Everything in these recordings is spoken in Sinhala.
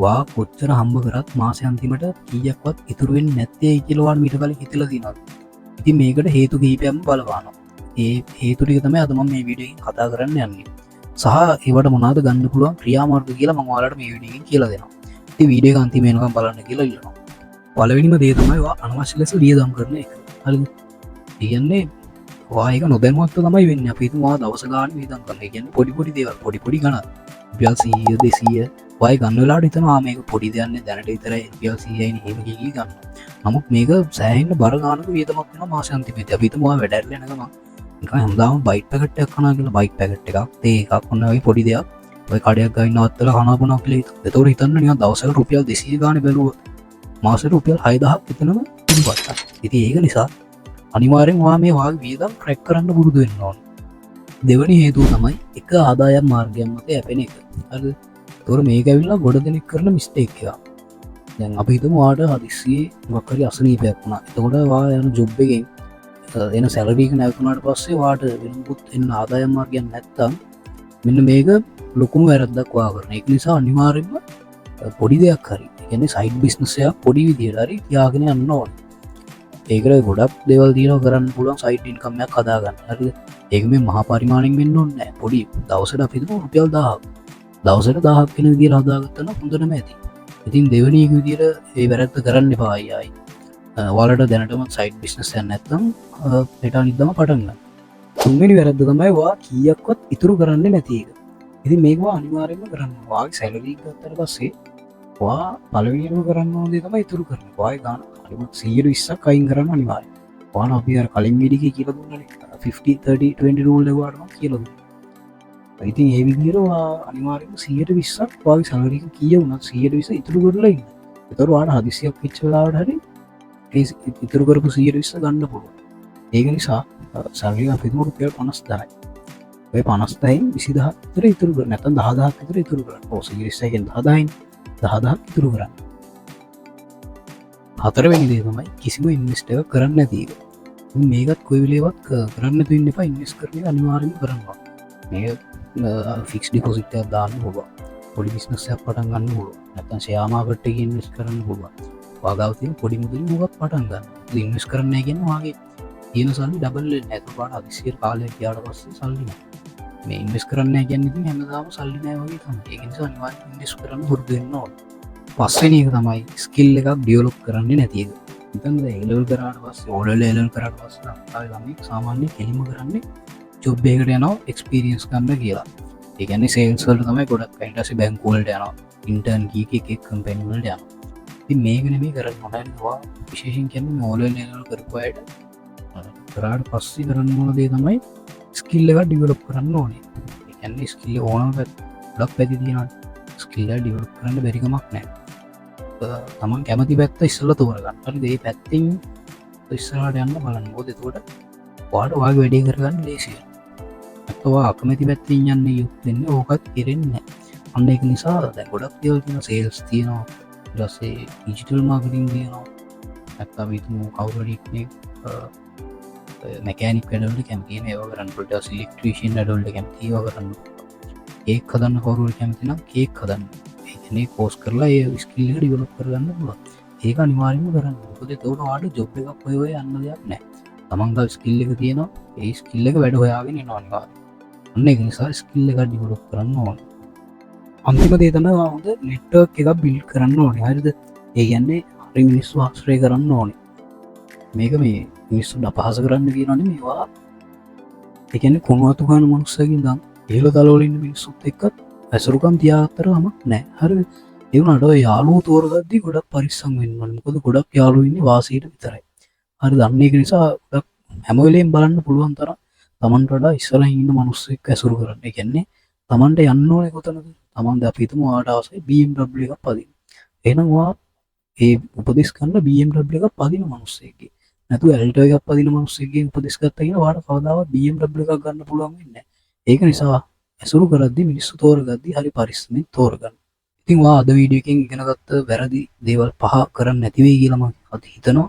වා කොච්චර හම්බ කරත් මාසය අන්තිමට කීයක්වත් ඉතුරු වෙන්නේ නැත්තේ කියලා වාට මීට කලින් හිතලා තියෙනවා. ඉතින් මේකට හේතු කිහිපයක් බලපානවා. ඒ හේතු ටික තමයි අද මම මේ වීඩියෝ එකෙන් කතා කරන්න යන්නේ. සහ ඒවට මොනවද ගන්න පුළුවන් ක්‍රියාමාර්ග කියලා මම ඔයාලට මේ වීඩියෝ එකෙන් කියලා දෙනවා. ඉතින් වීඩියෝ එක අන්තිම වෙනකම් බලන්න කියලා ඉල්ලනවා. පළවෙනිම දේ තමයි ඔයා අනවශ්‍ය ලෙස වියදම් කරන එක. හරිද? ඒ කියන්නේ ඔයා ඒක නොදැනුවත්ව තමයි වෙන්නේ. අපි හිතමු ඔයා දවස ගානේ වියදම් කරනවා. ඒ කියන්නේ පොඩි දේවල් පොඩි ගණන්. රුපියල් 100 200 ඔය ගන්න වෙලාවට හිතනවා මේක පොඩි දෙයක් නේ දැනට විතරයි රුපියල් 100යි නේ එහෙම කිය ගන්න. නමුත් මේක සෑහෙන්න බර ගානක වියදමක් වෙනවා මාස අන්තිමේදී. අපි හිතමු ඔයා වැඩ ඇරලා යන ගමන් නිකන් හැමදාම බයික් පැකට් එකක් කනවා කියලා බයික් පැකට් එකක් තේ එකක් ඔන්න ඔය පොඩි දෙයක් ඔය කඩයක් ගාවින් නවත්තලා කනවා බොනවා කියලා හිතුවා. ඒතකොට හිතන්න නිකන් දවසකට රුපියල් 200 ගානේ බැලුවොත් මාසෙට රුපියල් 6000ක් විතරම ඉන්පත්. ඉතින් ඒක නිසා අනිවාර්යෙන් ඔයා මේ වාගේ වියදම් ට්‍රැක් කරන්න පුරුදු වෙන්න ඕනේ. දෙවැනි හේතුව තමයි එක ආදායම් මාර්ගයක් මත යැපෙන එක. හරිද? ඒතකොට මේක ඇවිල්ලා ගොඩ දෙනෙක් කරන මිස්ටේක් එකක්. දැන් අපි හිතමු ඔයාට හදිස්සියේ මොකක් හරි අසනීපයක් වුණා. එතකොට ඔයා යන ජොබ් එකෙන් එන සැලරි එක නැවතුනාට පස්සේ ඔයාට වෙනමුත් එන්න ආදායම් මාර්ගයක් නැත්තම් මෙන්න මේක ලොකුම වැරද්දක් ඔයා කරන. ඒක නිසා අනිවාර්යෙන්ම පොඩි දෙයක් හරි කියන්නේ සයිඩ් බිස්නස් එකක් පොඩි විදියට හරි තියාගෙන යන්න ඕනේ. ඒකට ගොඩක් දේවල් තියෙනවා කරන්න පුළුවන් සයිඩ් ඉන්කම් එකක් හදාගන්න. හරිද? ඒක මේ මහා පරිමාණයෙන් වෙන්න ඕනේ නැහැ. පොඩි දවසට අපි හිතමු රුපියල් 1000ක්. දවසට 1000ක් වෙන විදියට හදාගත්තා නම් හොඳටම ඇති. ඉතින් දෙවෙනි එක විදියට ඒ වැරද්ද කරන්න එපා අයියයි. ඔයාලට දැනටම සයිඩ් බිස්නස් එකක් නැත්නම් හෙට අනිද්දාම පටන් ගන්න. තුන්වෙනි වැරද්ද තමයි ඔයා කීයක්වත් ඉතුරු කරන්නේ නැති එක. ඉතින් මේක ඔයා අනිවාර්යයෙන්ම කරන්න. ඔයාගේ සැලරි එක ගත්තට පස්සේ ඔයා පළවෙනිම කරන්න ඕන දේ තමයි ඉතුරු කරන්න. ඔයාගේ ගාන අනිවාර්යයෙන්ම 120ක් අයින් කරන්න අනිවාර්යයි. ඔයාලා අපි අර කලින් වීඩියෝ එකේ කියලා දුන්නානේ 50 30 20 රූල් එක ඔයාලට මම කියලා දුන්නා. ඉතින් ඒ විදිහට ඔයා අනිවාර්යයෙන්ම 120ක් ඔයාගේ සැලරි එක කීය වුණත් 120 ඉතුරු කරලා ඉන්න. ඒතකොට ඔයාලා හදිසියක් වෙච්ච වෙලාවට හරි ඒ ඉතුරු කරපු 120 ගන්න පුළුවන්. ඒක නිසා සැලරි එක අපි හිතමු රුපියල් 50000යි. ඔය 50000න් 20000ක් විතර ඉතුරු කරන්න. නැත්නම් 10000ක් විතර ඉතුරු කරන්න. ඔව් 120 එකෙන් 10000න් 10000ක් ඉතුරු කරන්න. හතරවෙනි දේ තමයි කිසිම ඉන්වෙස්ට් එකක් කරන්න නැති එක. මේකත් කොයි වෙලේවත් කරන්න නැතුව ඉන්න එපා. ඉන්වෙස්ට් කරන එක අනිවාර්යෙන්ම කරන්න ඕන. මේක ෆික්ස් ඩිපොසිට් එකක් දාන්න පුළුවන්. පොඩි බිස්නස් එකක් පටන් ගන්න පුළුවන්. නැත්නම් ෂෙයා මාකට් එකේ ඉන්වෙස්ට් කරන්න පුළුවන්. ඔයාගාව තියෙන පොඩි මුදලින් මොකක් පටන් ගන්න. ඉන්වෙස්ට් කරන්න කියන්නේ ඔයාගේ තියෙන සල්ලි ඩබල් වෙන්නේ නැහැ. ඒක පාට අදිසියට කාලයක් ගියාට පස්සේ සල්ලි නැහැ. මේ ඉන්වෙස්ට් කරන්න කියන්නේ ඉතින් හැමදාම සල්ලි නැහැ වගේ තමයි. ඒක නිසා අනිවාර්යෙන් ඉන්වෙස්ට් කරන්න පුරුදු වෙන්න ඕන. පස්වෙනි එක තමයි ස්කිල් එකක් ඩෙවලොප් කරන්නේ නැති එක. හිතන්න දැන් A level කරාට පස්සේ O level A level කරාට පස්සේ අපි ළමයි සාමාන්‍යයෙන් කෙලිම කරන්නේ ජොබ් එකකට යනවා එක්ස්පීරියන්ස් ගන්න කියලා. ඒ කියන්නේ සේල්ස් වලට තමයි ගොඩක් ඊට පස්සේ බැංකු වලට යනවා. ඉන්ටර්න් කීක එක කම්පැනි වලට යනවා. ඉතින් මේක නෙමෙයි කරන්න ඕනේ. ඔයා විශේෂයෙන් කියන්නේ O level A level කරපු අයට කරාට පස්සේ කරන්න ඕන දේ තමයි ස්කිල් එකක් ඩෙවලොප් කරන්න ඕනේ. ඒ කියන්නේ ස්කිල් ඕනම ගොඩක් පැති තියෙනවා. ස්කිල් එක ඩෙවලොප් කරන්න බැරි කමක් නැහැ. තමන් කැමති පැත්ත ඉස්සෙල්ලා තෝරගන්න. හරිද? මේ පැත්තෙන් ඉස්සරහට යන්න බලන්න. මොකද එතකොට ඔයාලට ඔයාගේ වැඩේ කරගන්න ලේසියි. නැත්නම් ඔයා අකමැති පැත්තෙන් යන්නේ යුත් වෙන්නේ ඕකත් කෙරෙන්නේ නැහැ. අන්න ඒක නිසා දැන් ගොඩක් දේවල් තියෙනවා. සේල්ස් තියෙනවා. ඊට පස්සේ ඩිජිටල් මාකටිං තියෙනවා. නැත්නම් අපි හිතමු කවුරු හරි කෙනෙක් මැකෑනික් වැඩවලට කැමති නම් ඒවා කරන්න පුළුවන්. ඊට පස්සේ ඉලෙක්ට්‍රීෂියන් වැඩවලට කැමති ඒවා කරන්න පුළුවන්. කේක් හදන්න කවුරු හරි කැමති නම් කේක් හදන්න. ඒ කෝස් කරලා ඒ ස්කිල් එක ඩෙවලොප් කරගන්න පුළුවන්. ඒක අනිවාර්යයෙන්ම කරන්න. මොකද එතකොට ඔයාලට ජොබ් එකක් හොය හොය යන්න දෙයක් නැහැ. තමන් ගාව ස්කිල් එක තියෙනවා. ඒ ස්කිල් එක වැඩ හොයාගෙන යනවා අනිවාර්යයෙන්. අන්න ඒක නිසා ස්කිල් එක ඩෙවලොප් කරන්න ඕනේ. අන්තිම දේ තමයි හොඳ නෙට්වර්ක් එකක් බිල්ඩ් කරන්න ඕනේ. හරිද? ඒ කියන්නේ හරි මිනිස්සු ආශ්‍රය කරන්න ඕනේ. මේක මේ මිනිස්සුන්ට අපහාස කරන්න කියනවා නෙමෙයි. ඒවා ඒ කියන්නේ කුණුවතු ගන්න මනුස්සයෙක් ඉඳන් ඉහළ තලවල ඉන්න මිනිස්සුත් එක්කත් ඇසුරුකම් තියාගත්තරම නෑ. හරිද? ඒ වුණාට ඔය යාළුවෝ තෝරගද්දී ගොඩක් පරිස්සම් වෙන්න ඕනේ. මොකද ගොඩක් යාළුවෝ ඉන්නේ වාසියට විතරයි. හරිද? අන්න ඒක නිසා ගොඩක් හැම වෙලේම බලන්න පුළුවන් තරම් Tamanට වඩා ඉස්සරහින් ඉන්න මිනිස්සු එක්ක ඇසුරු කරන්න. ඒ කියන්නේ Tamanට යන්න ඕනේ කොතනද? Taman අපි හිතමු ඔයාට අවශ්‍යයි BMW එකක් පදින්න. එහෙනම් ඔයා ඒ උපදෙස් ගන්න BMW එකක් පදින මිනිස්සෙක්ගේ. නැතුව Alto එකක් පදින මිනිස්සෙක්ගෙන් උපදෙස් ගත්තා කියන ඔයාට කවදාවත් BMW එකක් ගන්න පුළුවන් වෙන්නේ නැහැ. ඒක නිසා ඇසුරු කරද්දී මිනිස්සු තෝරගද්දී හරි පරිස්සමෙන් තෝරගන්න. ඉතින් ඔයා අද වීඩියෝ එකෙන් ඉගෙනගත්ත වැරදි දේවල් 5 කරන්න නැති වෙයි කියලා මම හිතනවා.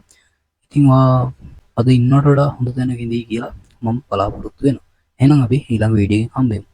ඉතින් ඔයා අද ඉන්නවට වඩා හොඳ තැනක ඉඳී කියලා මම බලාපොරොත්තු වෙනවා. එහෙනම් අපි ඊළඟ වීඩියෝ එකෙන් හම්බෙමු.